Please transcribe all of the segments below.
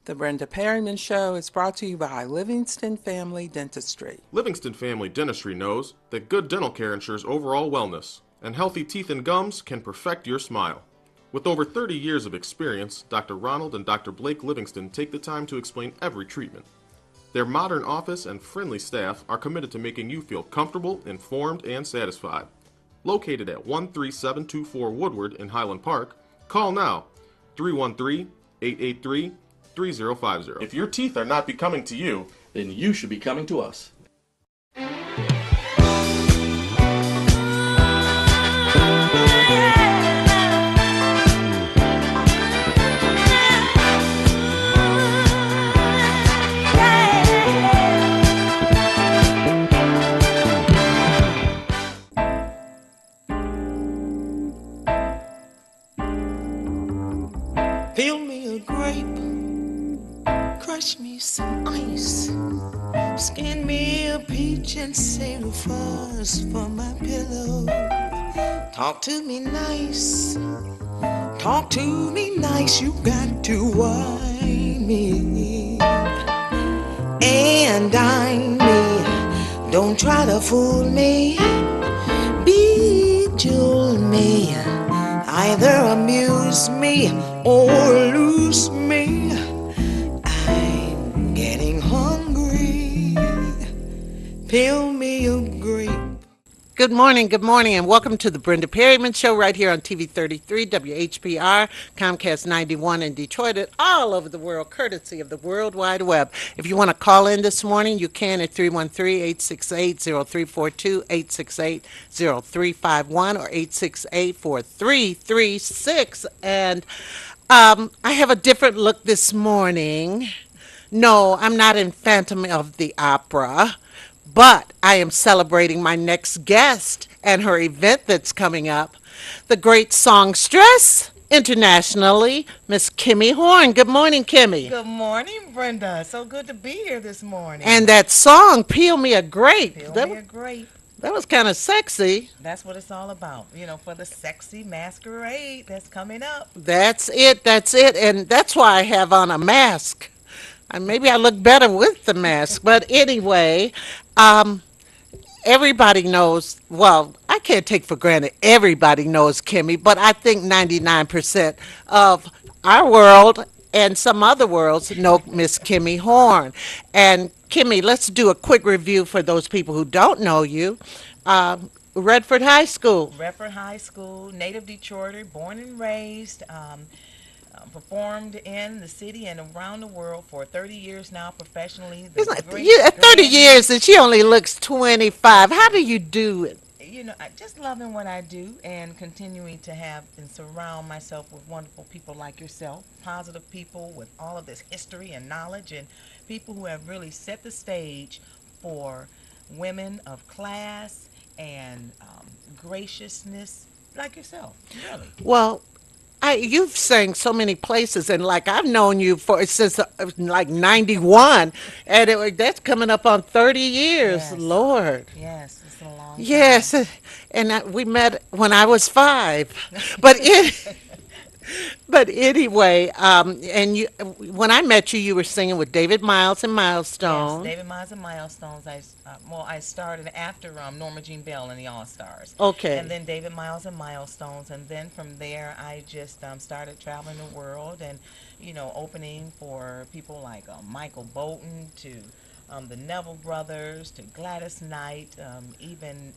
The Brenda Perryman Show is brought to you by Livingston Family Dentistry. Livingston Family Dentistry knows that good dental care ensures overall wellness, and healthy teeth and gums can perfect your smile. With over 30 years of experience, Dr. Ronald and Dr. Blake Livingston take the time to explain every treatment. Their modern office and friendly staff are committed to making you feel comfortable, informed, and satisfied. Located at 13724 Woodward in Highland Park, call now 313-883-3050. If your teeth are not becoming to you, then you should be coming to us. Peel me a grape, crush me some ice, skin me a peach and save the fuzz for my pillow. Talk to me nice, you got to whine me and dine me. Don't try to fool me, bejewel me, either amuse me or lose me. I'm getting hungry. Peel me a grape. Good morning, and welcome to the Brenda Perryman Show right here on TV 33, WHPR, Comcast 91 in Detroit, and all over the world, courtesy of the World Wide Web. If you want to call in this morning, you can at 313-868-0342, 868-0351, or 868-4336. And I have a different look this morning. No, I'm not in Phantom of the Opera. But I am celebrating my next guest and her event that's coming up. The great songstress internationally, Miss Kimmy Horn. Good morning, Kimmy. Good morning, Brenda. So good to be here this morning. And that song, Peel Me a Grape. Peel Me a Grape. That was kind of sexy. That's what it's all about, for the sexy masquerade that's coming up. That's it. And that's why I have on a mask. And maybe I look better with the mask. But anyway, everybody knows, well, I can't take for granted everybody knows Kimmy, but I think 99% of our world and some other worlds know Miss Kimmy Horn. And Kimmy, let's do a quick review for those people who don't know you. Redford High School. Redford High School, native Detroiter, born and raised. Performed in the city and around the world for 30 years now professionally. At 30 years and she only looks 25. How do you do it? I just loving what I do and continuing to have and surround myself with wonderful people like yourself, positive people with all of this history and knowledge, and people who have really set the stage for women of class and graciousness like yourself, really. Well, you've sang so many places, and like I've known you since like 91, and that's coming up on 30 years. Yes. Lord. Yes, it's a long time. Yes, and we met when I was 5. But anyway, and when I met you, you were singing with David Miles and Milestone. Yes, David Miles and Milestones. I started after Norma Jean Bell and the All Stars. Okay. And then David Miles and Milestones, and then from there I just started traveling the world and opening for people like Michael Bolton to the Neville Brothers to Gladys Knight, even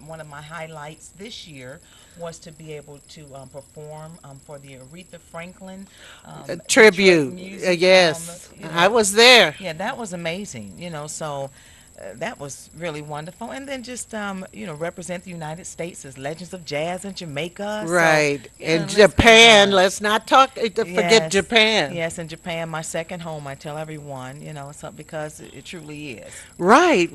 one of my highlights this year was to be able to perform for the Aretha Franklin tribute. Music, yes, I was there. Yeah, that was amazing. So that was really wonderful. And then just represent the United States as Legends of Jazz in Jamaica. Right, So, and Japan. Let's not forget Yes. Japan. Yes, in Japan, my second home. I tell everyone, so because it truly is. Right.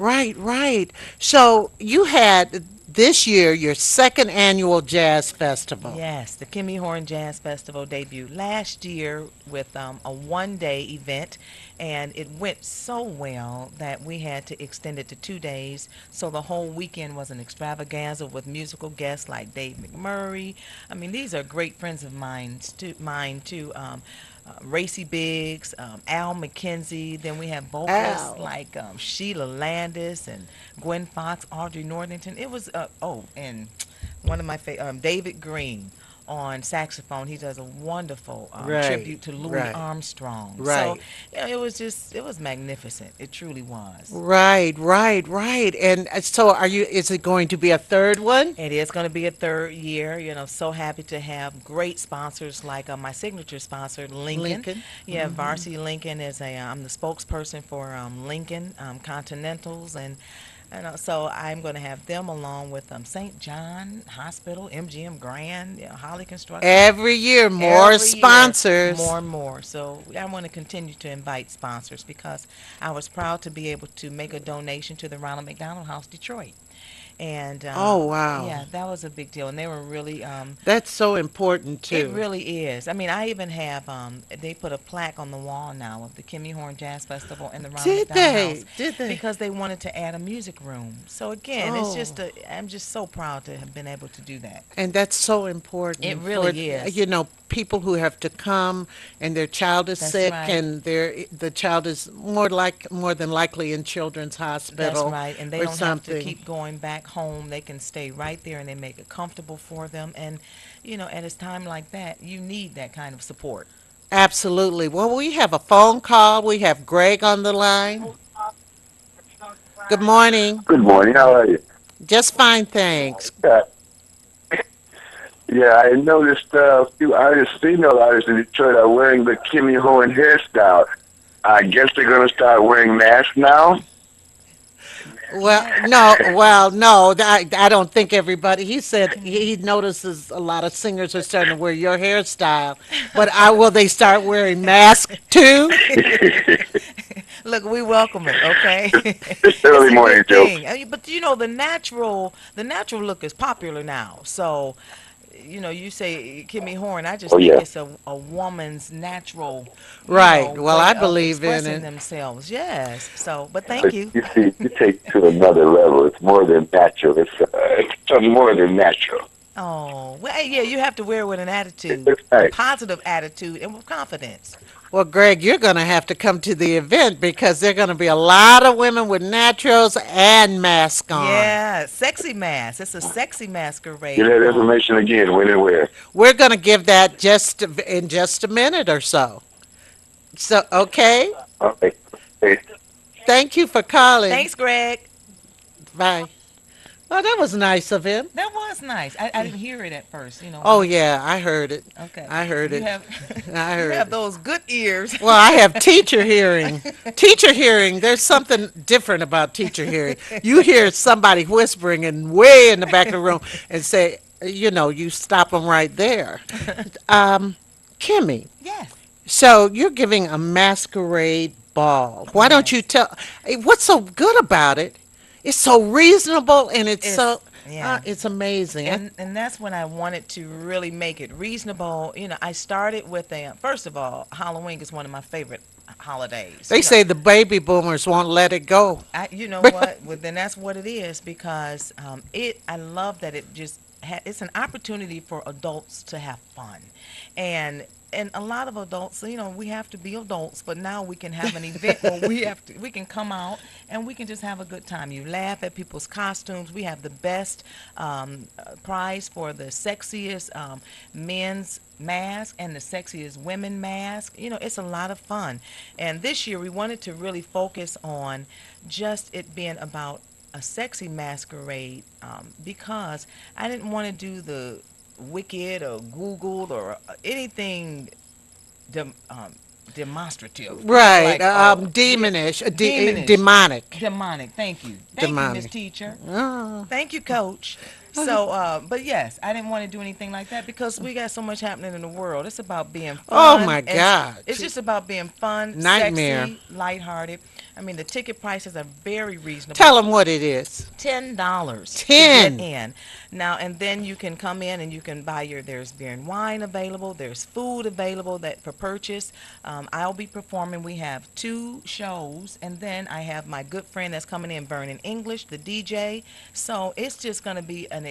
So you had this year your second annual jazz festival. Yes, the Kimmy Horn Jazz Festival debuted last year with a one-day event, and it went so well that we had to extend it to 2 days. So the whole weekend was an extravaganza with musical guests like Dave McMurray. I mean, these are great friends of mine too. Racy Biggs, Al McKenzie. Then we have vocalists Al. like Sheila Landis and Gwen Fox, Audrey Northington. It was and one of my favorite, David Green on saxophone. He does a wonderful Right, tribute to Louis right, Armstrong. So right. it was magnificent. It truly was. Right, right, right. And so is it going to be a third one? It is going to be a third year. So happy to have great sponsors like my signature sponsor, Lincoln. Lincoln. Yeah, Varsity Lincoln is I'm the spokesperson for Lincoln Continentals, so I'm going to have them along with St. John Hospital, MGM Grand, Holly Construction. Every year, more Every year, sponsors. more and more. So I want to continue to invite sponsors because I was proud to be able to make a donation to the Ronald McDonald House, Detroit. And Oh, wow. yeah, that was a big deal. And they were really, That's so important it too. really is. I mean, I even have, they put a plaque on the wall now of the Kimmy Horn Jazz Festival and the Ronald Did McDonald House they? Did they? because they wanted to add a music room. So again, Oh. I'm just so proud to have been able to do that. And that's so important It for, really is. people who have to come and their child is That's sick right. and the child is more than likely in children's That's hospital right. And they or don't have to something. keep going back home. They can stay right there and they make it comfortable for them. And, at a time like that, you need that kind of support. Absolutely. Well, we have a phone call. We have Greg on the line. Good morning. Good morning. How are you? Just fine, thanks. Uh, yeah, I noticed a few artists, female artists in Detroit, are wearing the Kimmy Horn hairstyle. I guess they're going to start wearing masks now. Well, no, I don't think everybody. He said he notices a lot of singers are starting to wear your hairstyle, but will they start wearing masks too? Look, we welcome it, okay? It's It's early a morning good joke. thing. But the natural look is popular now. So, you say Kimmy Horn, I just Oh, think yeah. it's a woman's natural, Right. Well, way I of believe in expressing it. themselves. Yes. So, but thank But you. you see, you take it to another level. It's more than natural. It's more than natural. Oh, well, hey, yeah, you have to wear it with an attitude, It's a nice. positive attitude, and with confidence. Well, Greg, you're going to have to come to the event because there are going to be a lot of women with naturals and masks on. Yeah, sexy mask. It's a sexy Get masquerade that ball. information again. When and where? We're going to give that in just a minute or so. So, okay. Okay. Okay. Thank you for calling. Thanks, Greg. Bye. Oh, that was nice of him. That was nice. I didn't hear it at first, Oh, yeah, I heard it. Okay. I heard You it. have I you heard have it. those good ears. Well, I have teacher hearing. Teacher hearing, there's something different about teacher hearing. You hear somebody whispering and way in the back of the room and say, you stop them right there. Kimmy, Yes. so you're giving a masquerade ball. Why don't you Yes. tell, what's so good about it? It's so reasonable and It's yeah. it's amazing. And that's when I wanted to really make it reasonable. I started with first of all, Halloween is one of my favorite holidays. They say the baby boomers won't let it go. You know what? Well, then that's what it is because I love that it just it's an opportunity for adults to have fun, and a lot of adults, we have to be adults, but now we can have an event where we can come out and we can just have a good time. You laugh at people's costumes. We have the best prize for the sexiest men's mask and the sexiest women mask. It's a lot of fun. And this year we wanted to really focus on just it being about a sexy masquerade because I didn't want to do the wicked or googled or anything dem- um, demonstrative. Right, Like demonish, demonish. demonic. Demonic. Thank you. Thank you, Miss Demonic. Teacher. Oh. Thank you, Coach. So, but yes, I didn't want to do anything like that because we got so much happening in the world. It's about being Oh fun. my and God. It's just about being fun, Nightmare. sexy, lighthearted. I mean, the ticket prices are very reasonable. Tell them what it is. $10 to 10. get in. Now and then you can come in and you can buy there's beer and wine available, there's food available that for purchase. I'll be performing. We have 2 shows, and then I have my good friend that's coming in, Vernon English, the DJ. So it's just going to be an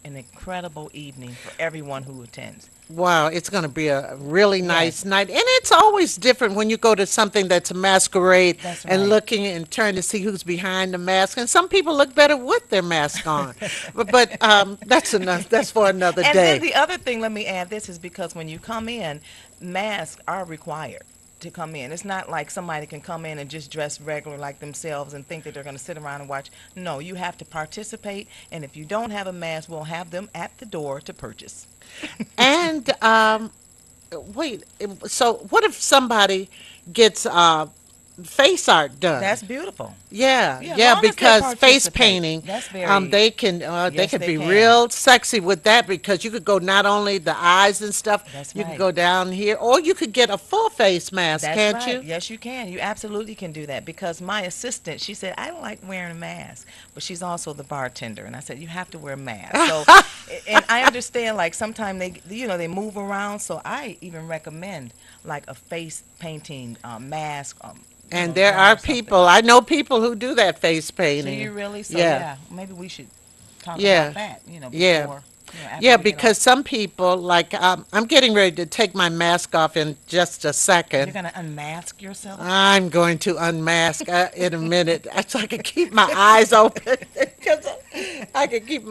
an incredible evening for everyone who attends. Wow, it's going to be a really nice Yes, night. And it's always different when you go to something that's a masquerade that's and right. looking and trying to see who's behind the mask. And some people look better with their mask on. But that's enough. That's for another And then day. the other thing, let me add this, is because when you come in, masks are required to come in. It's not like somebody can come in and just dress regular like themselves and think that they're going to sit around and watch. No, you have to participate, and if you don't have a mask, we'll have them at the door to purchase. And wait, so what if somebody gets face art done? That's beautiful. Yeah, Yeah, as yeah, long as they because face participate. painting, That's very, they yes, could they be can. real sexy with that because you could go not only the eyes and stuff, That's you could right. go down here, or you could get a full face mask, That's can't right. you? Yes, you can. You absolutely can do that because my assistant, she said, I don't like wearing a mask, but she's also the bartender. And I said, you have to wear a mask. So, and I understand, like, sometimes they move around. So I even recommend, like, a face painting mask, And there done are or something. people, I know people who do that face Do painting. you really? So, Yeah, yeah, maybe we should talk about yeah, that, yeah. before, after Yeah, we get off. because some people, like, I'm getting ready to take my mask off in just a You're second. going to unmask yourself? I'm going to unmask in a minute so I can keep my eyes open. 'Cause I can keep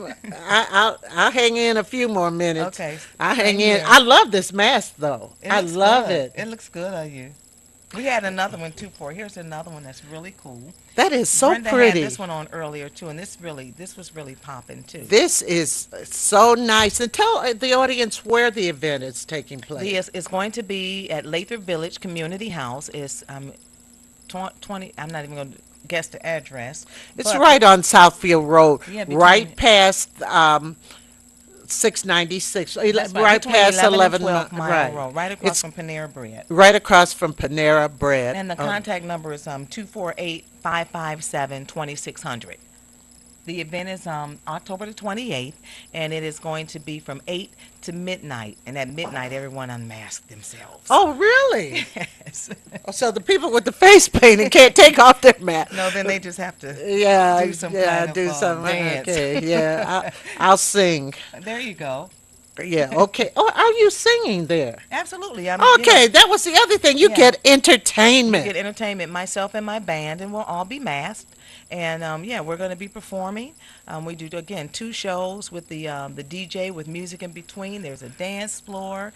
I'll hang in a few more minutes. Okay, I'll hang same in. here. I love this mask though. It I looks love good. it. It looks good on you. We had another one too for. Here's another one that's really cool. That is so Brenda had this pretty. one on earlier too, and this was really popping too. This is so nice. And tell the audience where the event is taking place. It's going to be at Lathrop Village Community House. It's 20. I'm not even going to guess the address, It's but right on Southfield Road, yeah, right between past 696, that's right between past 11 and 11, 12 Mile right. Road, right across It's from Panera Bread. right across from Panera Bread. And the contact number is 248-557-2600. The event is October the 28th, and it is going to be from 8 to midnight. And at midnight, everyone unmasked themselves. Oh, really? Yes. So the people with the face painting can't take off their mask. No, then they just have to Yeah, do some yeah, kind of do some. dance. Okay, yeah, I'll sing. There you go. Yeah, okay. Oh, are you singing there? Absolutely. I'm, Okay, that was the other thing. You Yeah. get you entertainment. get entertainment, myself and my band, and we'll all be masked. And yeah, we're going to be performing. We do again 2 shows with the DJ with music in between. There's a dance floor.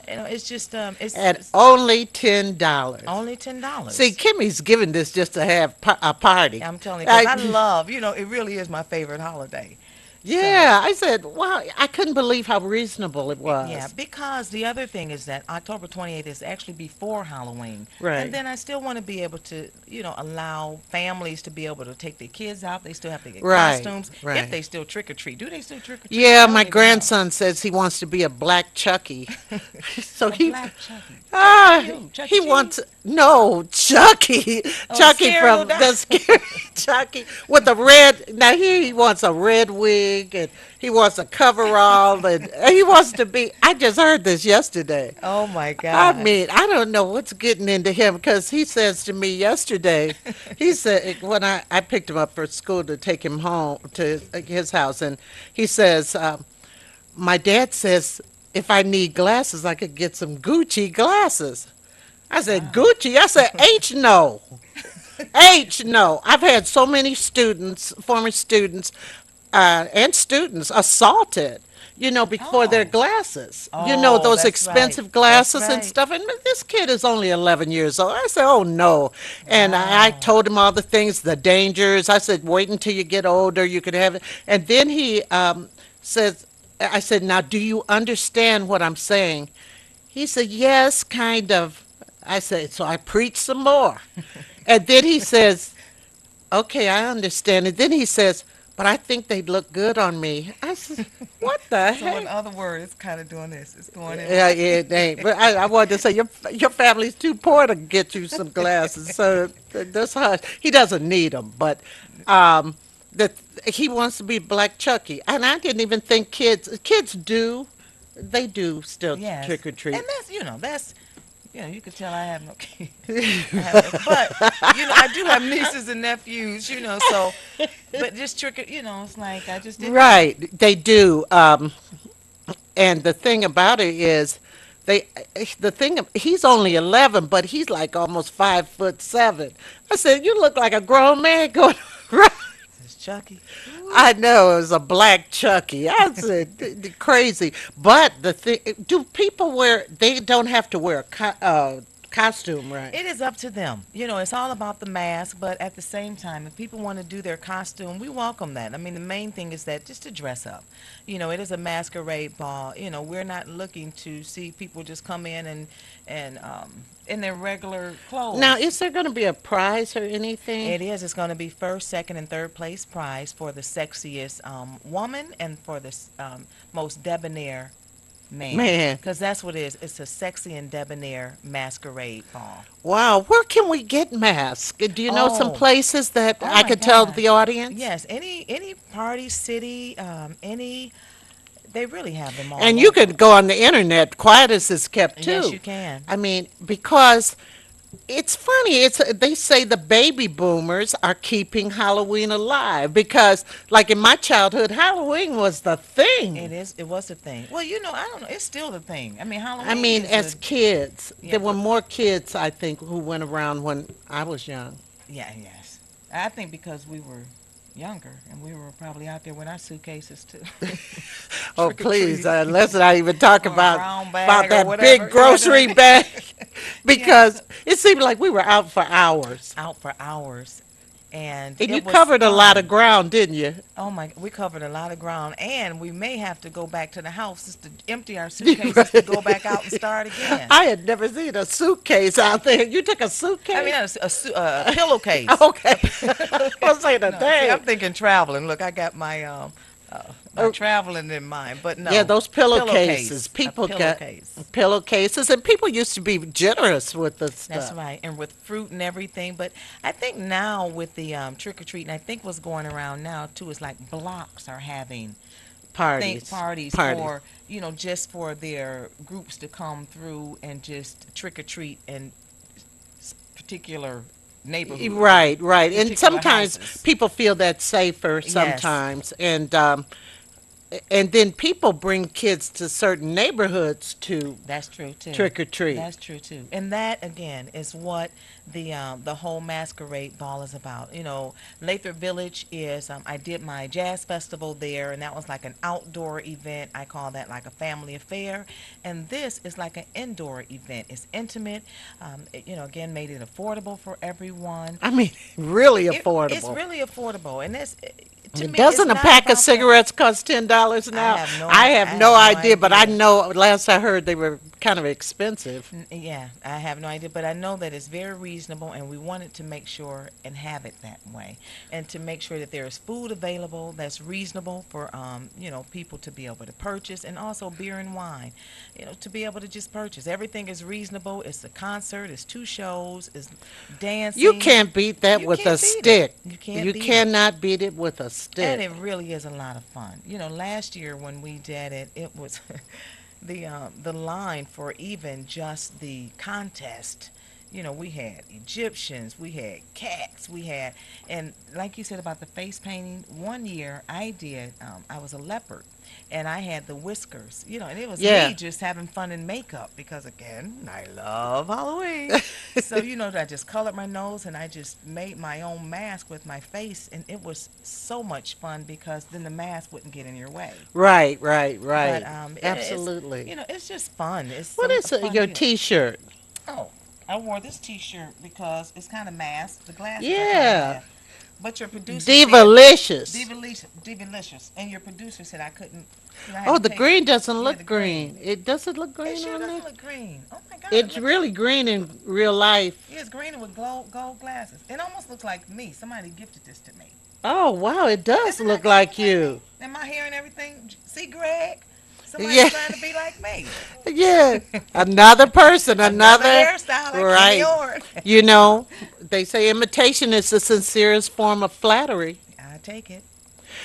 It's just At it's only $10. only $10. See, Kimmy's giving this just to have a party. I'm telling you, because I I- love, it really is my favorite holiday. Yeah, I said, wow, I couldn't believe how reasonable it was. Yeah, because the other thing is that October 28th is actually before Halloween. Right. And then I still want to be able to, allow families to be able to take their kids out. They still have to get Right, costumes. right. If they still trick or treat. Do they still trick or treat? Yeah, I don't my even know. grandson says he wants to be a black Chucky. So A he black Chucky. ah, Chuck E. he Cheese? wants no Chucky. Oh, Chucky scary from little dog. the scary Chucky with a red. Now here he wants a red wig and he wants a coverall and he wants to be. I just heard this yesterday. Oh, my God. I mean, I don't know what's getting into him because he says to me yesterday, he said, when I picked him up for school to take him home to his house, and he says, my dad says, if I need glasses, I could get some Gucci glasses. I said, Gucci? I said, H no. H no. I've had so many students, former students, and students assaulted, before their Oh. glasses. Oh, Those that's expensive right. glasses That's and right. stuff. And this kid is only 11 years old. I said, oh, no. And I told him all the things, the dangers. I said, wait until you get older. You could have it. And then he says, I said, now, do you understand what I'm saying? He said, yes, kind of. I said, so I preach some more. And then he says, okay, I understand. And then he says, but I think they'd look good on me. I said, what the So in heck? other words, it's kind of doing this. It's going in. Yeah, yeah, it ain't. But I wanted to say your family's too poor to get you some glasses. So that's how he doesn't need them. But that he wants to be Black Chucky, and I didn't even think kids do. They do still Yes. trick or treat. And that's, you can tell I have no kids. But, I do have nieces and nephews, so But just trick it, it's like I just didn't know. Right, they do. And the thing about it is, they the thing he's only 11, but he's like almost 5'7". I said, "You look like a grown man going around." It's Chucky. I know it was a black Chucky. I said, crazy. But the thing, do people wear? They don't have to wear a costume, right? It is up to them. It's all about the mask, but at the same time, if people want to do their costume, we welcome that. I mean, the main thing is that just to dress up. It is a masquerade ball. We're not looking to see people just come in and in their regular clothes. Now, is there going to be a prize or anything? It is. It's going to be first, second, and third place prize for the sexiest woman and for the most debonair man. Man. Because that's what it is. It's a sexy and debonair masquerade ball. Wow, where can we get masks? Do you know some Oh. places that Oh I my could tell God. the audience? Yes, any party, city, any, they really have them all. And you over. could go on the internet. Quietus is kept too. Yes, you can. I mean, because it's funny. They say the baby boomers are keeping Halloween alive because, like in my childhood, Halloween was the thing. It is. It was the thing. Well, I don't know. It's still the thing. I mean, Halloween. I mean, is as kids, Yeah, there were but- more kids, I think, who went around when I was young. Yeah, yes. I think because we were younger and we were probably out there with our suitcases too. Oh, Trick or please, treating. let's not even talk Or a about brown bag about or that whatever. big grocery bag because Yeah. it seemed like we were out for hours. Out for hours, and And it you was covered a lot of fun. ground, didn't you? Oh my! We covered a lot of ground, and we may have to go back to the house just to empty our suitcases to go back out and start again. I had never seen a suitcase out there. You took a suitcase? I mean, a pillowcase. Okay. I was saying a No, see, day. I'm thinking traveling. Look, I got my traveling in mind, but no. Yeah, those pillowcases. A People got pillowcase. pillowcases, and people used to be generous with the stuff. That's right, and with fruit and everything. But I think now with the trick or treating, I think what's going around now too is like blocks are having Parties. parties for just for their groups to come through and just trick or treat in particular neighborhoods. Right, right. And Particular sometimes houses. people feel that's safer Yes. sometimes. And then people bring kids to certain neighborhoods to That's true too. trick or treat. That's true too. And that again is what the whole masquerade ball is about. Lathrop Village is I did my jazz festival there, and that was like an outdoor event. I call that like a family affair. And this is like an indoor event. It's intimate. Again, made it affordable for everyone. I mean, really It's affordable. really affordable, and to me, Doesn't a it's not pack about of cigarettes cost $10 now? I have no idea, but I idea. know last I heard they were kind of expensive. Yeah, I have no idea, but I know that it's very reasonable, and we wanted to make sure and have it that way, and to make sure that there is food available that's reasonable for people to be able to purchase, and also beer and wine, to be able to just purchase. Everything is reasonable. It's a concert. It's 2 shows. It's dancing. You can't beat that You with a can't beat it. stick. You can't You beat it. cannot beat it with a And stick. it really is a lot of fun. Last year when we did it, it was the line for even just the contest. We had Egyptians, we had cats, and like you said about the face painting. One year I did, I was a leopard, and I had the whiskers, and it was Yeah. me just having fun in makeup because, again, I love Halloween. So, I just colored my nose and I just made my own mask with my face, and it was so much fun because then the mask wouldn't get in your way. Right. But, Absolutely. It's just fun. What is a fun your deal. T-shirt? Oh, I wore this T-shirt because it's kind of masked. The glasses. Yeah. Are kinda masked. But your producer Divalicious. said Divalicious, and your producer said I couldn't. I had Oh, to the take- green doesn't yeah, look the green. It doesn't look It green sure on doesn't there. look green. Oh my God! It's it really green in real life. Yeah, it's green with gold glasses. It almost looks like me. Somebody gifted this to me. Oh, wow, it does Doesn't look that like me? you. And my hair and everything. See, Greg? Somebody's Yeah. trying to be like me. Yeah, another person, another hairstyle like right. Kenny Orr. You know, they say imitation is the sincerest form of flattery. I take it.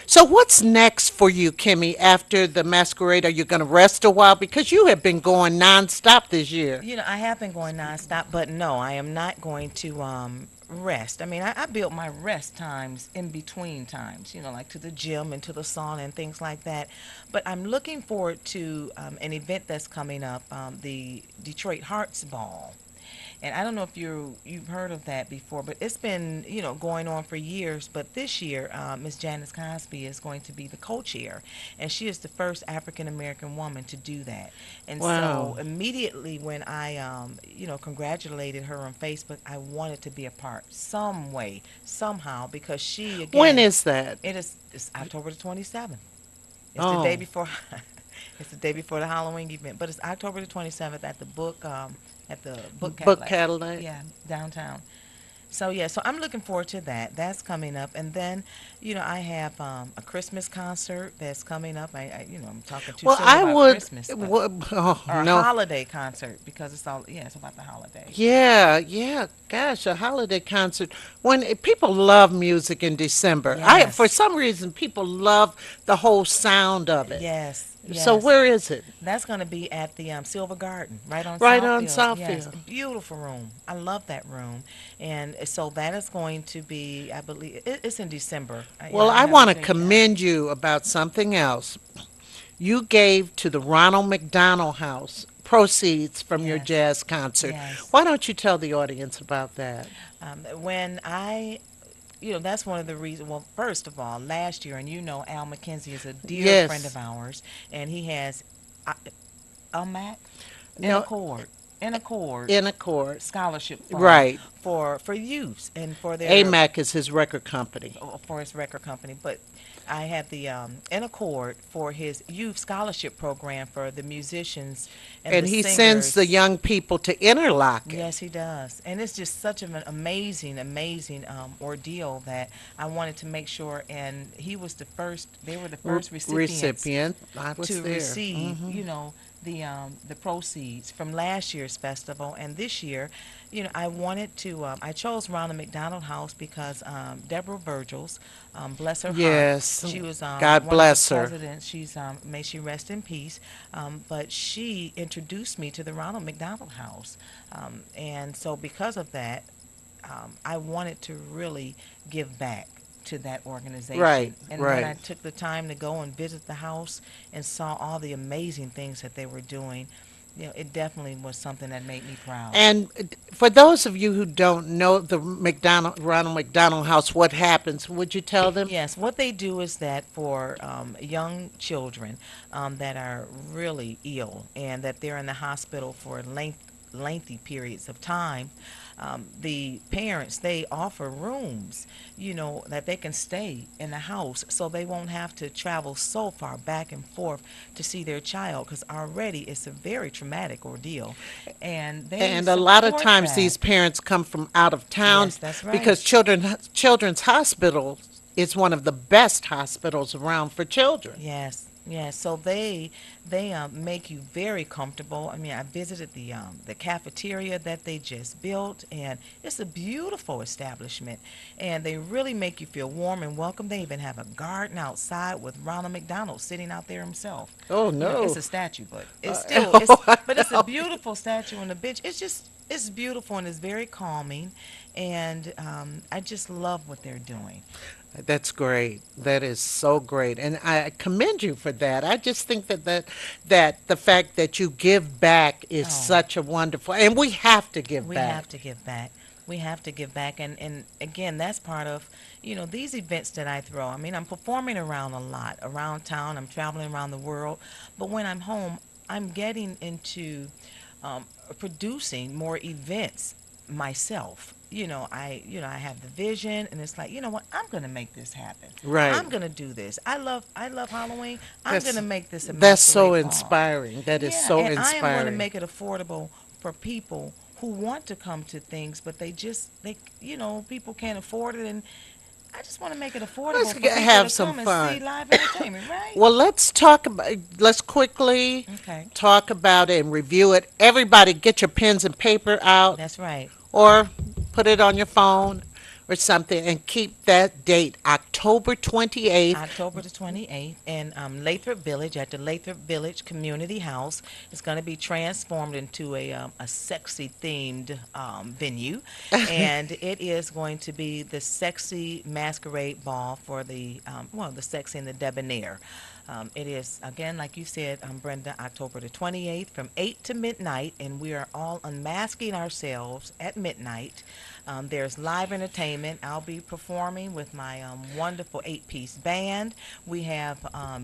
So what's next for you, Kimmy, after the masquerade? Are you going to rest a while? Because you have been going nonstop this year. I have been going nonstop, but no, I am not going to rest. I mean, I built my rest times in between times, like to the gym and to the sauna and things like that. But I'm looking forward to an event that's coming up, the Detroit Hearts Ball. And I don't know if you've heard of that before, but it's been going on for years. But this year, Miss Janice Cosby is going to be the co-chair, and she is the first African American woman to do that. And Wow. so immediately when I congratulated her on Facebook, I wanted to be a part some way, somehow, because she When again, is that? it's October the 27th. It's the day Oh, before. It's the day before the Halloween event, but it's October the 27th at the book book Cadillac. Cadillac. Yeah, downtown. So yeah, so I'm looking forward to that. That's coming up, and then I have a Christmas concert that's coming up. I'm talking too Well, soon I about would. Christmas, but Oh or a no. holiday concert because it's about the holiday. Yeah, yeah. Gosh, a holiday concert. When people love music in December, for Yes, some reason people love the whole sound of it. yes, So yes. where is it? That's going to be at the Silver Garden, right on Right on Southfield. Yes, Southfield. beautiful room. I love that room, and so that is going to be, I believe, it's in December. Well, I I have the want to date down. commend you about something else. You gave to the Ronald McDonald House proceeds from your Yes, jazz concert. yes. Why don't you tell the audience about that? When I that's one of the reasons. Well, first of all, last year, and Al McKenzie is a dear friend Yes. of ours, and he has a, a Mac and a No, chord, and a chord in accord. scholarship fund Right. for youth and for their AMAC is his record company. for his record company. But I had the in accord for his youth scholarship program for the musicians and And the he sends the singers. young people to Interlochen. Yes, he does, and it's just such an amazing, amazing ordeal that I wanted to make sure. And he was the first; they were the first recipients Recipient. I was to there. receive, the proceeds from last year's festival. And this year, I wanted to. I chose Ronald McDonald House because Deborah Virgils, bless her heart, Yes. she was God one of the bless her. presidents. She's may she rest in peace. But she introduced me to the Ronald McDonald House, and so because of that, I wanted to really give back to that Right, organization. And when I right. took the time to go and visit the house and saw all the amazing things that they were doing, it definitely was something that made me proud. And for those of you who don't know the Ronald McDonald House, what happens? Would you tell them? Yes, what they do is that for young children that are really ill and that they're in the hospital for lengthy periods of time, the parents, they offer rooms, that they can stay in the house so they won't have to travel so far back and forth to see their child because already it's a very traumatic ordeal. And they And a lot of support times that. these parents come from out of town Yes, that's right. because Children's Hospital is one of the best hospitals around for children. Yes, yes. So they make you very comfortable. I mean, I visited the cafeteria that they just built, and it's a beautiful establishment. And they really make you feel warm and welcome. They even have a garden outside with Ronald McDonald sitting out there himself. Oh no. It's a statue, but it's still but it's a beautiful statue on the bench. It's beautiful and it's very calming, and I just love what they're doing. That's great. That is so great, and I commend you for that. I just think that the fact that you give back is Oh. such a wonderful, and we have to give We back. have to give back. We have to give back. And again, that's part of, these events that I throw. I mean, I'm performing around a lot, around town. I'm traveling around the world. But when I'm home, I'm getting into producing more events myself. I have the vision, and it's like, you know what? I'm gonna make this happen. Right. I'm gonna do this. I love Halloween. I'm That's gonna make this a that's so masquerade ball. inspiring. That is Yeah, so and I am going to inspiring. make it affordable for people who want to come to things, but people can't afford it, and I just want to make it affordable Let's for people have to some come and fun. see live entertainment, right? Well, let's quickly Okay, talk about it and review it. Everybody get your pens and paper out that's right. or put it on your phone. or something, and keep that date, October 28th. October the 28th in Lathrop Village at the Lathrop Village Community House. It's going to be transformed into a sexy themed venue, and it is going to be the sexy masquerade ball for the sexy and the debonair. It is, again, like you said, Brenda, October the 28th from 8 to midnight, and we are all unmasking ourselves at midnight. There's live entertainment. I'll be performing with my wonderful eight-piece band. We have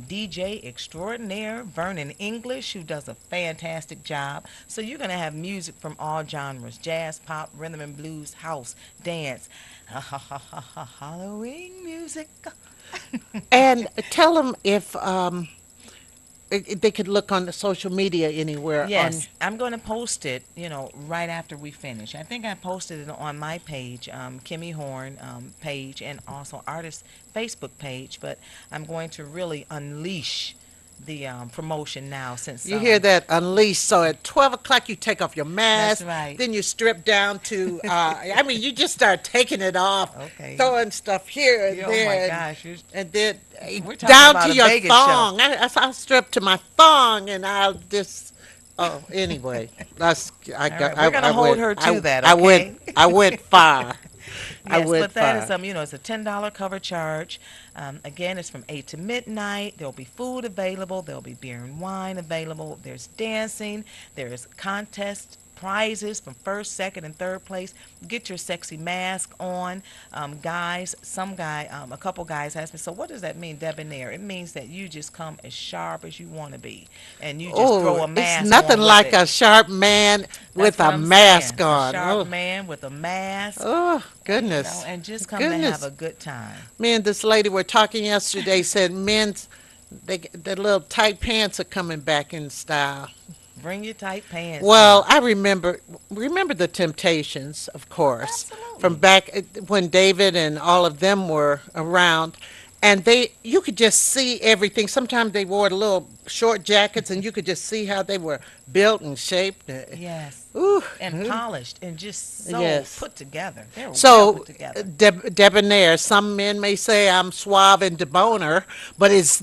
DJ extraordinaire Vernon English, who does a fantastic job. So you're going to have music from all genres: jazz, pop, rhythm and blues, house, dance, Halloween music. And tell them if they could look on the social media anywhere. Yes, I'm going to post it, right after we finish. I think I posted it on my page, Kimmy Horn page, and also artist Facebook page. But I'm going to really unleash the promotion now, since You hear that? Unleashed. So at 12 o'clock, you take off your That's mask. right. Then you strip down to, I mean, you just start taking it off, Okay. throwing stuff here and Oh my there. gosh, And then We're talking down about to a your Vegas thong. I'll strip to my thong and I'll just. Oh, anyway, that's I All got. right, we're gonna hold went, her to that, I okay? went far. I Yes, went but that far. is it's a $10 cover charge. Again, it's from 8 to midnight. There'll be food available. There'll be beer and wine available. There's dancing. There's contest prizes from first, second, and third place. Get your sexy mask on. Guys, a couple guys asked me, so what does that mean, debonair? It means that you just come as sharp as you want to be, and you just throw a mask it's nothing on with like it. a sharp man with That's what a I'm mask saying. on. A sharp Oh, man with a mask. oh, goodness. And just come to Goodness. have a good time. Me and this lady were talking yesterday. Said men's the little tight pants are coming back in style. Bring your tight pants. Well, I remember the Temptations, of course, Absolutely. from back when David and all of them were around, and you could just see everything. Sometimes they wore little short jackets, and you could just see how they were built and shaped. Yes. Ooh. And polished and just so Yes. put together. They were well So, put together. debonair. Some men may say I'm suave and debonair, but it's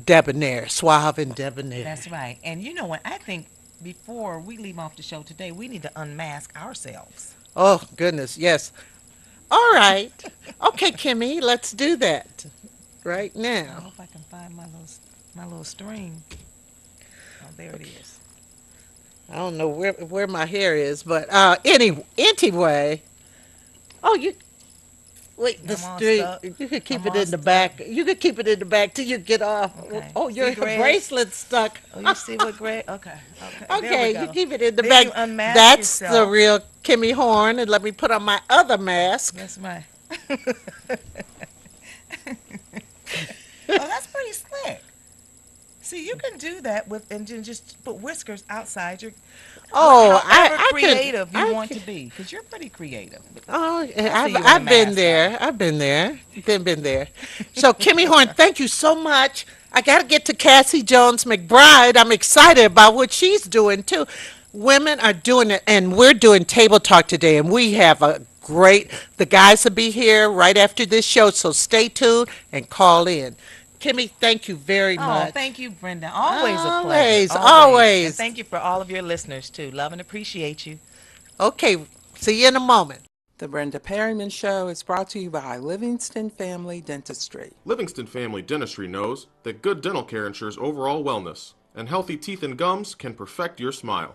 debonair, suave and debonair. That's right. And you know what? I think before we leave off the show today, we need to unmask ourselves. Oh, goodness, yes. All right. Okay, Kimmy, let's do that right I now. hope I can find my little string. Oh, there it is. I don't know where my hair is, but anyway. Oh, you wait. The I'm all string. stuck. You could keep I'm it all in the back. You could keep it in the back till you get off. Okay. Oh, your See, Greg? bracelet's stuck. Oh, you see what Greg? Okay. Okay. There we Okay, go. you keep it in the Then back. you unmask That's the yourself. real Kimmy Horn, and let me put on my other mask. That's right. Oh, that's pretty slick. See, you can do that and then just put whiskers outside your. Oh, however I creative could, you want to be, because you're pretty creative. Oh, see you in I've the been mask, there. I've been there. Been there. So, Kimmy Horn, thank you so much. I got to get to Cassie Jones McBride. I'm excited about what she's doing, too. Women are doing it, and we're doing Table Talk today, and we have the guys will be here right after this show, so stay tuned and call in. Kimmy, thank you very Oh, much. thank you, Brenda. Always a Always, pleasure. always. And thank you for all of your listeners, too. Love and appreciate you. Okay, see you in a moment. The Brenda Perryman Show is brought to you by Livingston Family Dentistry. Livingston Family Dentistry knows that good dental care ensures overall wellness, and healthy teeth and gums can perfect your smile.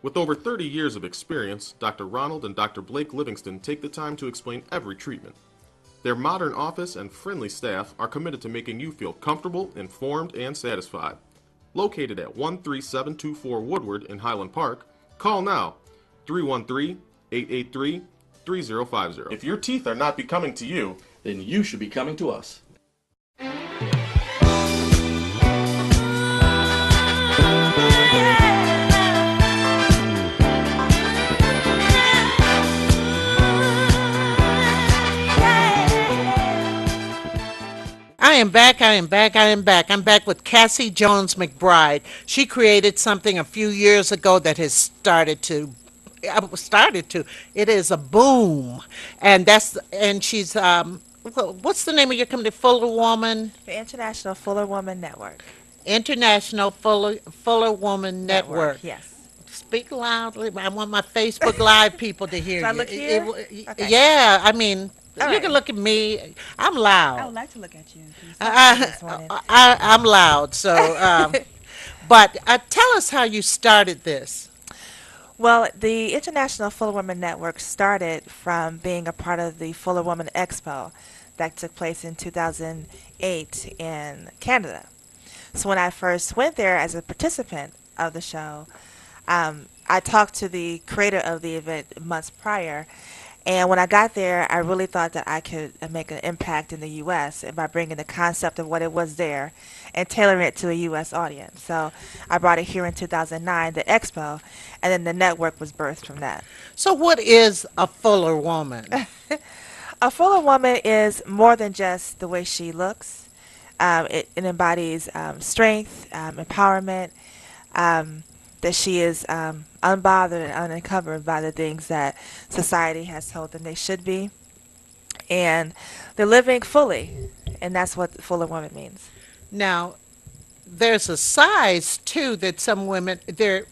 With over 30 years of experience, Dr. Ronald and Dr. Blake Livingston take the time to explain every treatment. Their modern office and friendly staff are committed to making you feel comfortable, informed, and satisfied. Located at 13724 Woodward in Highland Park, call now 313-883-3050. If your teeth are not becoming to you, Then you should be coming to us. I am back. I'm back with Cassie Jones McBride. She created something a few years ago that has started to started to. It is a boom, and she's what's the name of your company? Fuller Woman The International Fuller Woman Network. International Fuller Woman Network, Network. yes. Speak loudly. I want my Facebook Live people to hear Do I you. look here? Okay. Yeah, I mean, All you can right. look at me. I'm I loud. would like to look at you. You sound pretty this morning. I'm loud. So, but tell us how you started this. Well, the International Fuller Woman Network started from being a part of the Fuller Woman Expo that took place in 2008 in Canada. So when I first went there as a participant of the show, I talked to the creator of the event months prior, and when I got there, I really thought that I could make an impact in the U.S. and by bringing the concept of what it was there and tailoring it to a U.S. audience. So I brought it here in 2009, the expo, and then the network was birthed from that. So, what is a fuller woman? A fuller woman is more than just the way she looks. It embodies strength, empowerment, that she is unbothered and unencumbered by the things that society has told them they should be. And they're living fully. And that's what fuller woman means. Now, there's a size too that some women they're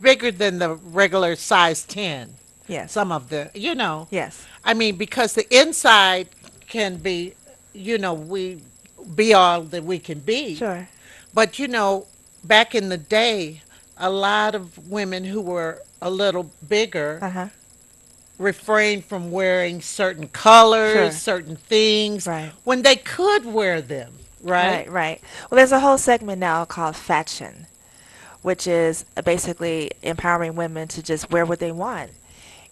bigger than the regular size 10. Yes. Some of the, Yes. I mean, because the inside can be, we be all that we can be. Sure. But back in the day, a lot of women who were a little bigger Uh-huh. refrained from wearing certain colors, Sure. certain things, Right. when they could wear them, right? Right, right. Well, there's a whole segment now called fashion, which is basically empowering women to just wear what they want.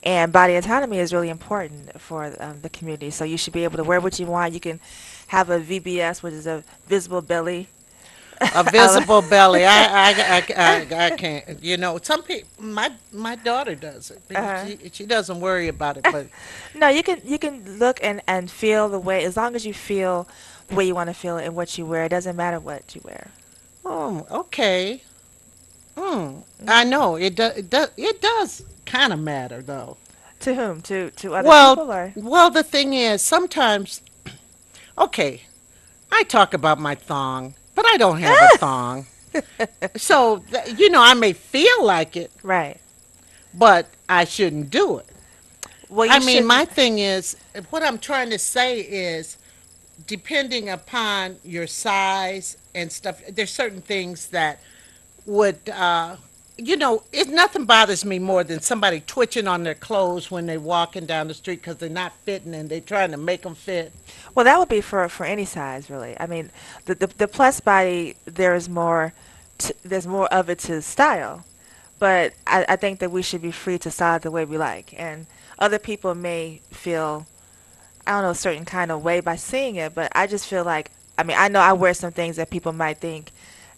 And body autonomy is really important for the community. So you should be able to wear what you want. You can have a VBS, which is a visible belly. A visible belly. I can't. Some people. My daughter does it. Uh-huh. She doesn't worry about it, but No, you can look and feel the way, as long as you feel the way you want to feel and what you wear. It doesn't matter what you wear. okay. I know it does kind of matter though. To whom? To other people or? Well, the thing is, sometimes, okay, I talk about my thong, but I don't have a thong. So, I may feel like it, Right. but I shouldn't do it. Well, you I mean, shouldn't- my thing is, what I'm trying to say is, depending upon your size and stuff, there's certain things that would, nothing bothers me more than somebody twitching on their clothes when they're walking down the street because they're not fitting and they're trying to make them fit. Well, that would be for any size, really. I mean, the plus body, there's more of it to style, but I think that we should be free to style it the way we like, and other people may feel, I don't know, a certain kind of way by seeing it, but I just feel like, I mean, I know I wear some things that people might think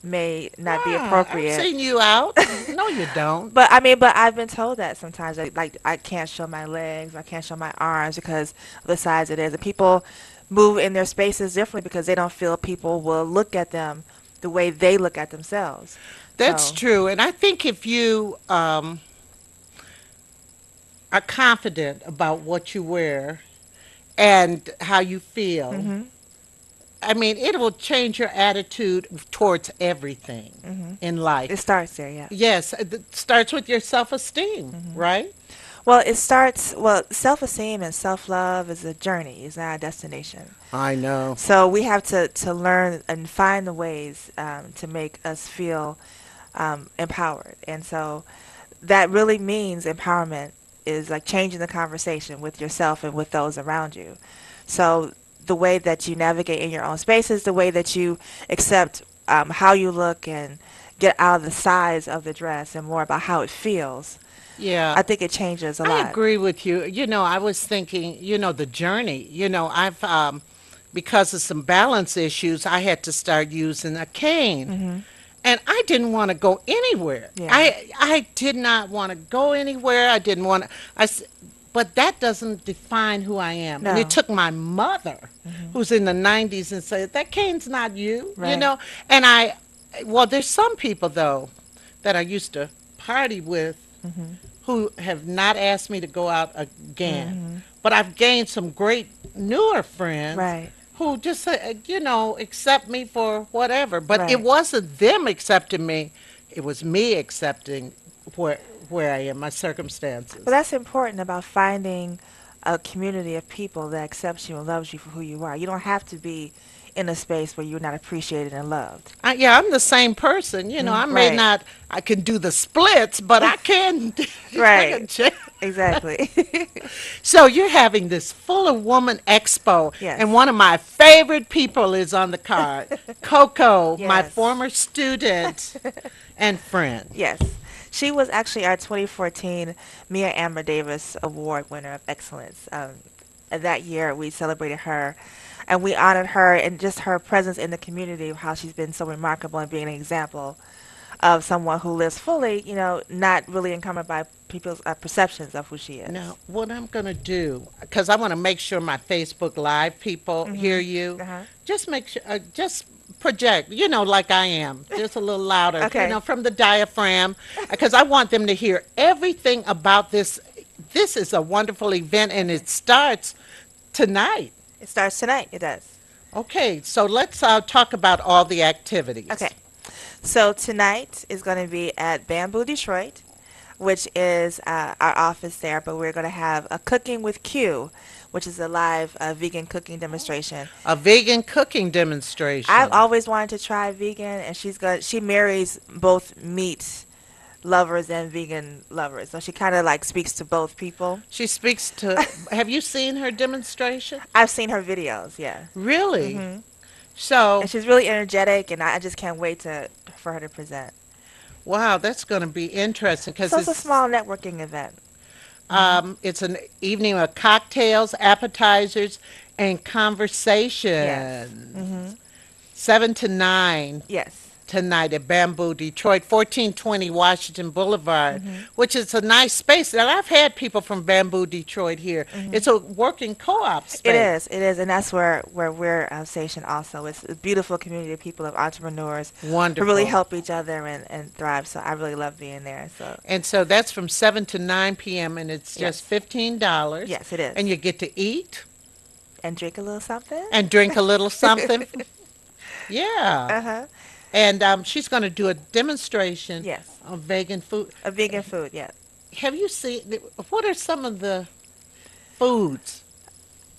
may not be appropriate. I've seen you out. No, you don't. But I mean, but I've been told that sometimes, like I can't show my legs, I can't show my arms because of the size it is. And people move in their spaces differently because they don't feel people will look at them the way they look at themselves. That's So, true. And I think if you are confident about what you wear and how you feel, I mean, it will change your attitude towards everything in life. it starts there, yeah. Yes, it starts with your self-esteem, right? Well, self-esteem and self-love is a journey, it's not a destination. I know. So we have to learn and find the ways to make us feel empowered. And so that really means empowerment is like changing the conversation with yourself and with those around you. So the way that you navigate in your own spaces, the way that you accept how you look and get out of the size of the dress and more about how it feels. Yeah. I think it changes a lot. I agree with you. I was thinking, the journey. I've because of some balance issues, I had to start using a cane. And I didn't want to go anywhere. Yeah. I did not want to go anywhere. I didn't want to. But that doesn't define who I am. And No. it took my mother, who's in the 90s, and said, that cane's not you, Right. And there's some people, though, that I used to party with who have not asked me to go out again. But I've gained some great newer friends Right. who just, accept me for whatever. But it Right. wasn't them accepting me, it was me accepting where, where I am, my circumstances. Well, that's important about finding a community of people that accepts you and loves you for who you are. You don't have to be in a space where you're not appreciated and loved. Yeah, I'm the same person. I may Right. not, I can do the splits, but I can, I can Right. change. Exactly. So you're having this Fuller Woman Expo, Yes. and one of my favorite people is on the card, Coco, my Yes. former student and friend. Yes. She was actually our 2014 Mia Amber Davis Award winner of excellence. And that year we celebrated her and we honored her and just her presence in the community, how she's been so remarkable and being an example of someone who lives fully, not really encumbered by people's perceptions of who she is. Now, what I'm going to do, because I want to make sure my Facebook Live people hear you, Uh-huh. just make sure, just project, like I am, just a little louder, Okay. from the diaphragm, because I want them to hear everything about this. This is a wonderful event, and it starts tonight. It starts tonight. It does. Okay, so let's talk about all the activities. Okay. So tonight is going to be at Bamboo Detroit, which is our office there, but we're going to have a Cooking with Q, which is a live vegan cooking demonstration. A vegan cooking demonstration. I've always wanted to try vegan, and she marries both meat lovers and vegan lovers. So she kind of like speaks to both people. She speaks to, have you seen her demonstration? I've seen her videos, yeah. Really? So, And she's really energetic, and I just can't wait for her to present. wow, that's going to be interesting because So it's a small networking event. It's an evening of cocktails, appetizers, and conversation. 7 to 9 Yes. tonight at Bamboo Detroit, 1420 Washington Boulevard, which is a nice space. And I've had people from Bamboo Detroit here. It's a working co-op space. It is, and that's where we're stationed also. It's a beautiful community of people, of entrepreneurs Wonderful. who really help each other and thrive. So I really love being there. So And so that's from 7 to 9 p.m. and it's just $15. yes, it is. And you get to eat And drink a little something. and drink a little something. Yeah. Uh-huh. And she's going to do a demonstration Yes. of vegan food. A vegan food, yes. Have you seen, what are some of the foods?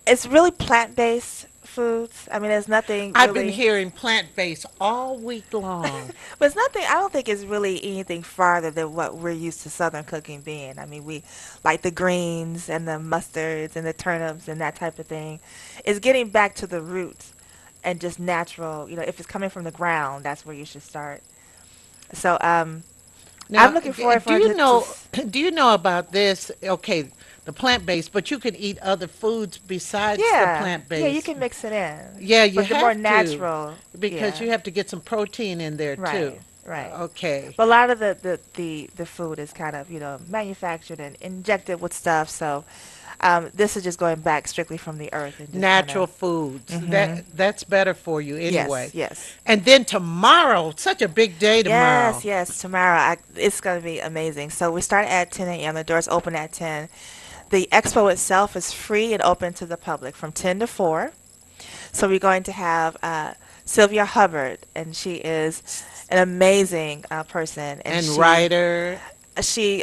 It's really plant-based foods. I mean, there's nothing I've really, been hearing plant-based all week long. but it's nothing. I don't think it's really anything farther than what we're used to Southern cooking being. I mean, we like the greens and the mustards and the turnips and that type of thing. It's getting back to the roots and just natural. If it's coming from the ground, that's where you should start. So, Now, I'm looking forward for do it you to- know do you know about this? Okay, the plant-based, but you can eat other foods besides the plant-based. yeah, you can mix it in. Yeah, you but the have more to, natural, because yeah. you have to get some protein in there Right, too. right. Okay. But a lot of the food is kind of manufactured and injected with stuff. So this is just going back strictly from the earth and just Natural kinda, foods. That's better for you anyway. Yes. And then tomorrow, such a big day tomorrow. Yes. Tomorrow it's going to be amazing. So we start at 10 a.m. The doors open at 10. The expo itself is free and open to the public from 10 to 4. So we're going to have Sylvia Hubbard, and she is an amazing person. And she, writer. She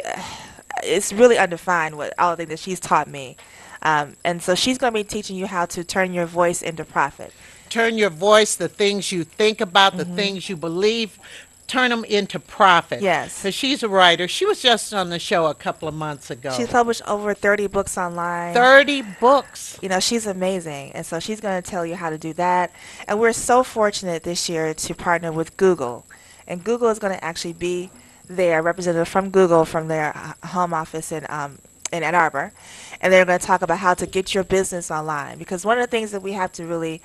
it's really undefined what all the things that she's taught me. And so she's going to be teaching you how to turn your voice into profit. Turn your voice, the things you think about, the things you believe, turn them into profit. Yes. Because she's a writer. She was just on the show a couple of months ago. She's published over 30 books online. 30 books. She's amazing. And so she's going to tell you how to do that. And we're so fortunate this year to partner with Google. And Google is going to actually be there, a representative from Google from their home office in Ann Arbor. And they're going to talk about how to get your business online. Because one of the things that we have to really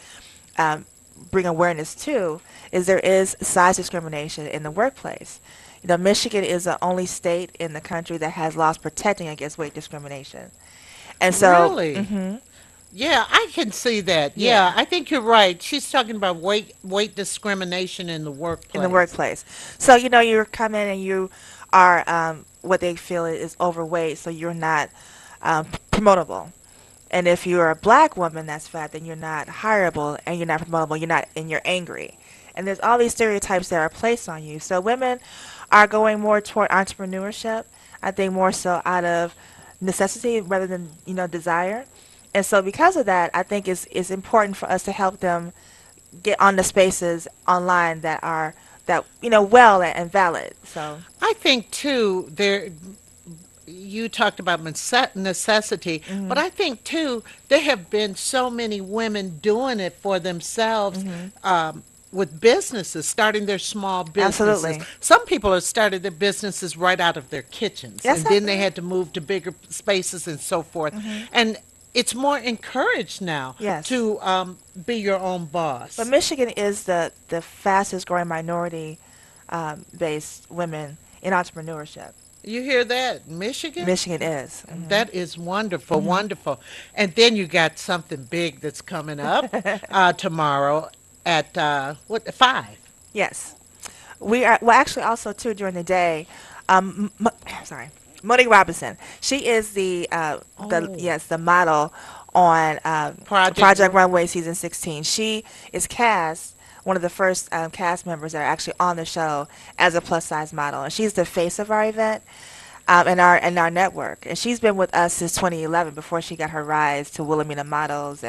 bring awareness to is there is size discrimination in the workplace. Michigan is the only state in the country that has laws protecting against weight discrimination. And so, Really? Yeah, I can see that. Yeah, I think you're right. She's talking about weight discrimination in the workplace. in the workplace. So, you come in and you are what they feel is overweight, so you're not promotable. And if you're a black woman that's fat, then you're not hireable and you're not promotable. You're angry. And there's all these stereotypes that are placed on you. So women are going more toward entrepreneurship. I think more so out of necessity rather than desire. And so because of that, I think it's important for us to help them get on the spaces online that are that well and valid. So I think too there you talked about necessity, but I think too there have been so many women doing it for themselves. With businesses, starting their small businesses. Absolutely. Some people have started their businesses right out of their kitchens, Yes, and then they had to move to bigger spaces and so forth. And it's more encouraged now Yes. to be your own boss. But Michigan is the fastest growing minority based women in entrepreneurship. You hear that, Michigan? Michigan is. That is wonderful, wonderful. And then you got something big that's coming up tomorrow at 5. Yes. We are, well, actually, also, too, during the day, sorry, Monique Robinson. She is the model on Project Runway Season 16. She is cast, one of the first cast members that are actually on the show as a plus-size model. And she's the face of our event. In our network, and she's been with us since 2011 before she got her rise to Wilhelmina Models,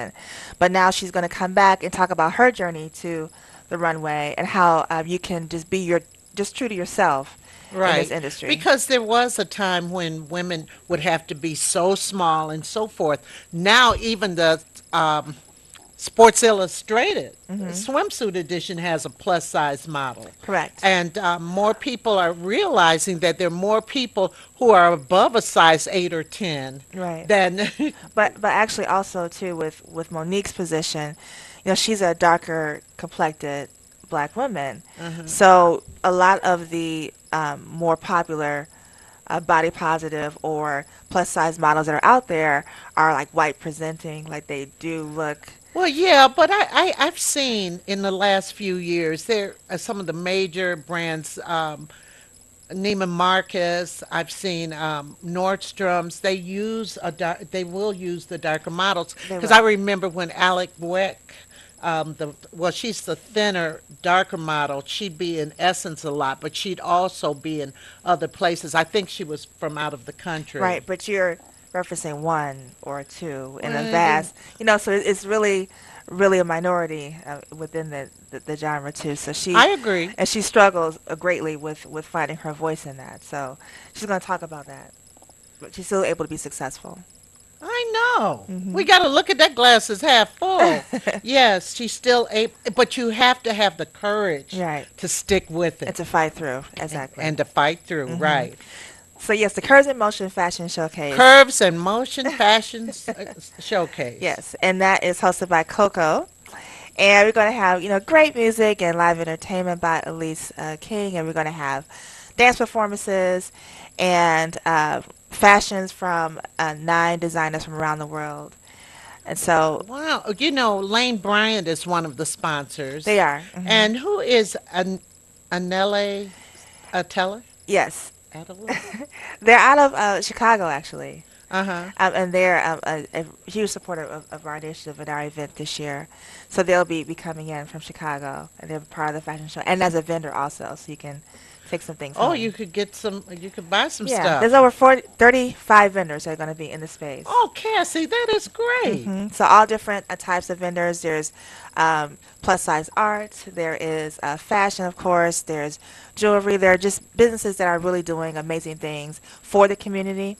but now she's going to come back and talk about her journey to the runway and how you can just be just true to yourself in this industry. Because there was a time when women would have to be so small and so forth. Now even the Sports Illustrated swimsuit edition has a plus size model. Correct. And more people are realizing that there are more people who are above a size 8 or 10 Right. than But actually also too with Monique's position, she's a darker complected black woman. So a lot of the more popular body positive or plus size models that are out there are like white presenting, like they do look. Well, yeah, but I've seen in the last few years there are some of the major brands, Neiman Marcus. I've seen Nordstrom's. They will use the darker models They because will. I remember when Alec Weck, she's the thinner, darker model. She'd be in Essence a lot, but she'd also be in other places. I think she was from out of the country. Right, but you're referencing one or two in a Well, vast, so it's really a minority within the genre too. So I agree. and she struggles greatly with finding her voice in that. So she's going to talk about that, but she's still able to be successful. I know. We got to look at that glass as half full. Yes, she's still able, but you have to have the courage Right. to stick with it And to fight through, exactly. and to fight through, right. So yes, the Curves in Motion Fashion Showcase. Curves and Motion Fashion Showcase. Yes, and that is hosted by Coco. And we're going to have, great music and live entertainment by Elise King. And we're going to have dance performances and fashions from 9 designers from around the world. And so Wow. Lane Bryant is one of the sponsors. they are. And who is Anele Teller? Yes. Adela? They're out of Chicago, actually. Uh-huh. And they're a huge supporter of our initiative and our event this year. So they'll be coming in from Chicago, and they're part of the fashion show, and as a vendor also, so you can take some things Oh, home. you could buy some Yeah, stuff. there's over 35 vendors that are going to be in the space. Oh, Cassie, that is great. So all different types of vendors. There's plus size art. There is fashion, of course. There's jewelry. There are just businesses that are really doing amazing things for the community.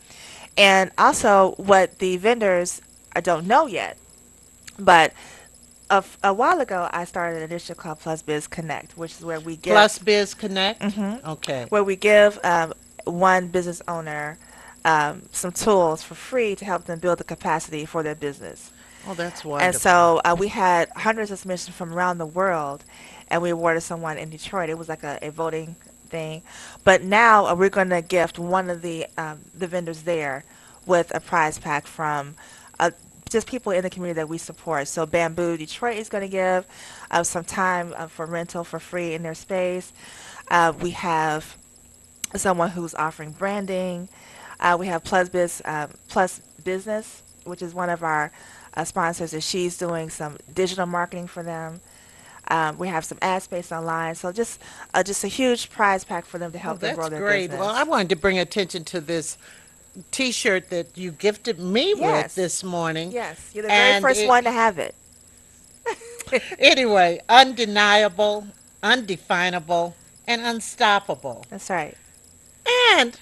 And also what the vendors don't know yet, but a while ago I started an initiative called Plus Biz Connect, which is where we give Plus Biz Connect? Okay. where we give one business owner some tools for free to help them build the capacity for their business. Oh, that's wonderful. And so we had hundreds of submissions from around the world, and we awarded someone in Detroit. It was like a voting thing. But now we're going to gift one of the vendors there with a prize pack from just people in the community that we support. So Bamboo Detroit is going to give some time for rental for free in their space. We have someone who's offering branding. We have Plus Business, which is one of our sponsors, and she's doing some digital marketing for them. We have some ad space online, so just a huge prize pack for them to Oh, help them grow that's their great. Well, I business. wanted to bring attention to this T-shirt that you gifted me with Yes, this morning. yes, you're the very And first one to have it. anyway, undeniable, undefinable, and unstoppable. That's right. And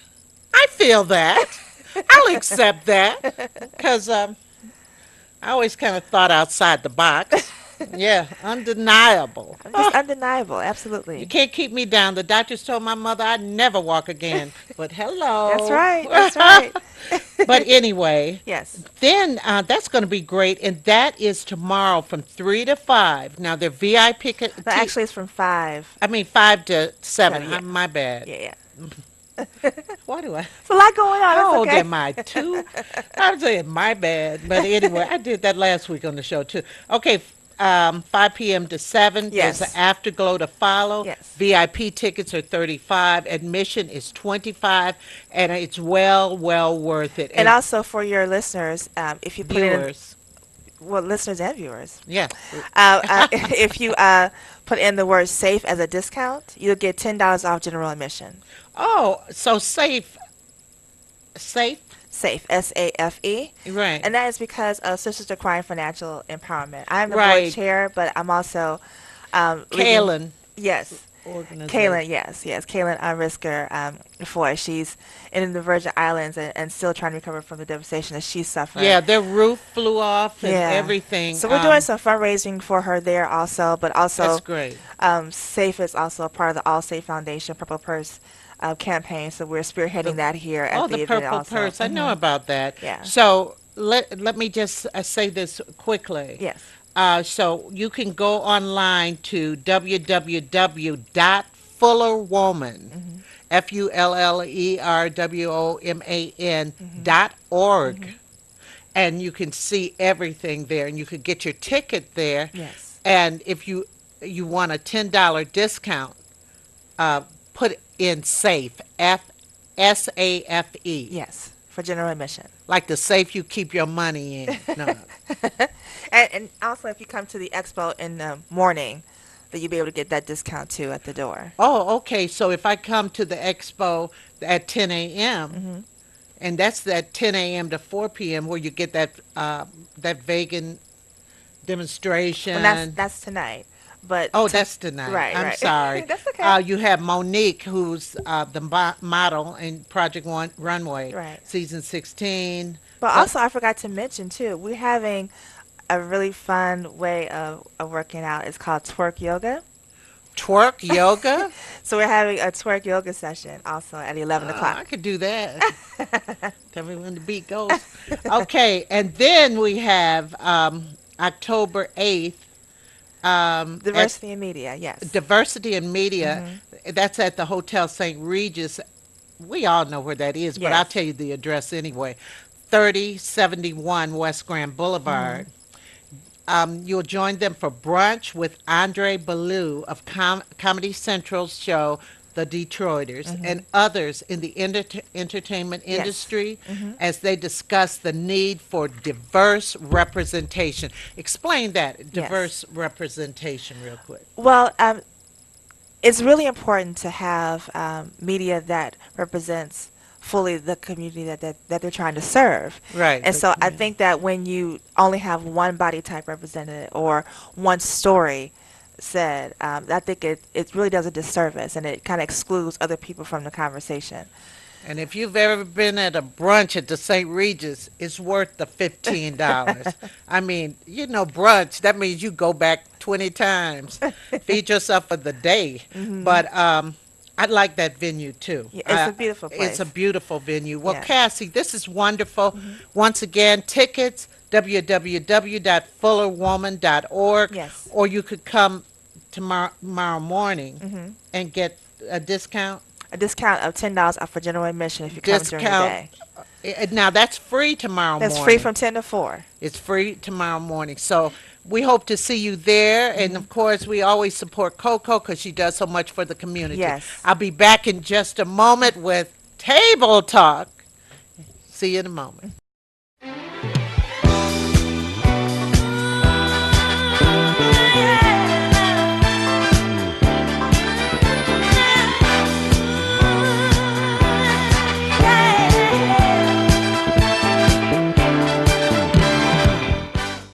I feel that. I'll accept that because I always kind of thought outside the box. Yeah, undeniable. I'm just undeniable, You absolutely. can't keep me down. The doctors told my mother I'd never walk again. But That's hello. right. That's right. But anyway, Yes. then that's going to be great. And that is tomorrow from 3 to 5. Now, they're VIP. No, actually, it's from 5. I mean, 5 to 7. 7, yeah. My bad. Yeah, yeah. Why do I? It's a lot going on. How old That's okay. am I? 2? I'm saying my bad. But anyway, I did that last week on the show, too. Okay, 5 p.m. to 7. Yes. There's an afterglow to follow. Yes. VIP tickets are 35. Admission is 25. And it's well worth it. And also for your listeners, if you put in, viewers. well, listeners and viewers, Yeah. if you put in the word safe as a discount, you'll get $10 off general admission. Oh, so safe. Safe? Safe, SAFE. Right. And that is because of Sisters Decrying Financial Empowerment. I'm the Right. board chair, but I'm also Kaylin. Yes. Organization. Kaylin, yes. Kaylin Risker Foy. She's in the Virgin Islands and still trying to recover from the devastation that she suffered. Yeah, their roof flew off and Yeah. everything. So we're doing some fundraising for her there also, but also That's great. SAFE is also a part of the All Safe Foundation Purple Purse campaign. So we're spearheading that here at Oh, the the event purple also. purse. I know about that. Yeah. So let me just say this quickly. Yes. So you can go online to www.fullerwoman, FULLERWOMAN.org, and you can see everything there, and you can get your ticket there. Yes. And if you want a $10 discount, put in SAFE, SAFE. Yes. For general admission. Like the safe you keep your money in. No. And also, if you come to the expo in the morning, that you'll be able to get that discount too at the door. Oh, okay. So if I come to the expo at 10 a.m., and that's at 10 a.m. to 4 p.m. where you get that vegan demonstration. Well, that's tonight. But Oh, that's tonight. right, I'm right. sorry. That's okay. You have Monique, who's the model in Project Runway, Right. season 16. But also, I forgot to mention too, we're having a really fun way of working out. It's called twerk yoga. Twerk yoga. So we're having a twerk yoga session also at 11 I o'clock. could do that. Tell me when the beat goes. Okay, and then we have October 8th. Diversity in media, yes. Diversity in Media. That's at the Hotel St. Regis. We all know where that is, but Yes. I'll tell you the address anyway. 3071 West Grand Boulevard. You'll join them for brunch with Andre Ballou of Comedy Central's show, The Detroiters, and others in the entertainment Yes. industry as they discuss the need for diverse representation. Explain that, diverse representation, real quick. Well, it's really important to have media that represents fully the community that they're trying to serve. Right. And so I think that when you only have one body type represented or one story said, I think it really does a disservice and it kind of excludes other people from the conversation. And if you've ever been at a brunch at the St. Regis, it's worth the $15. I mean, brunch, that means you go back 20 times. Feed yourself for the day. But I like that venue, too. Yeah, it's a beautiful place. It's a beautiful venue. Well, Yeah. Cassie, this is wonderful. Once again, tickets, www.fullerwoman.org. Yes. Or you could come tomorrow morning and get a discount. A discount of $10 off for general admission if you come during the day. Now, that's free tomorrow morning. That's free from 10 to 4. It's free tomorrow morning. So We hope to see you there. And of course, we always support Coco because she does so much for the community. Yes. I'll be back in just a moment with Table Talk. See you in a moment.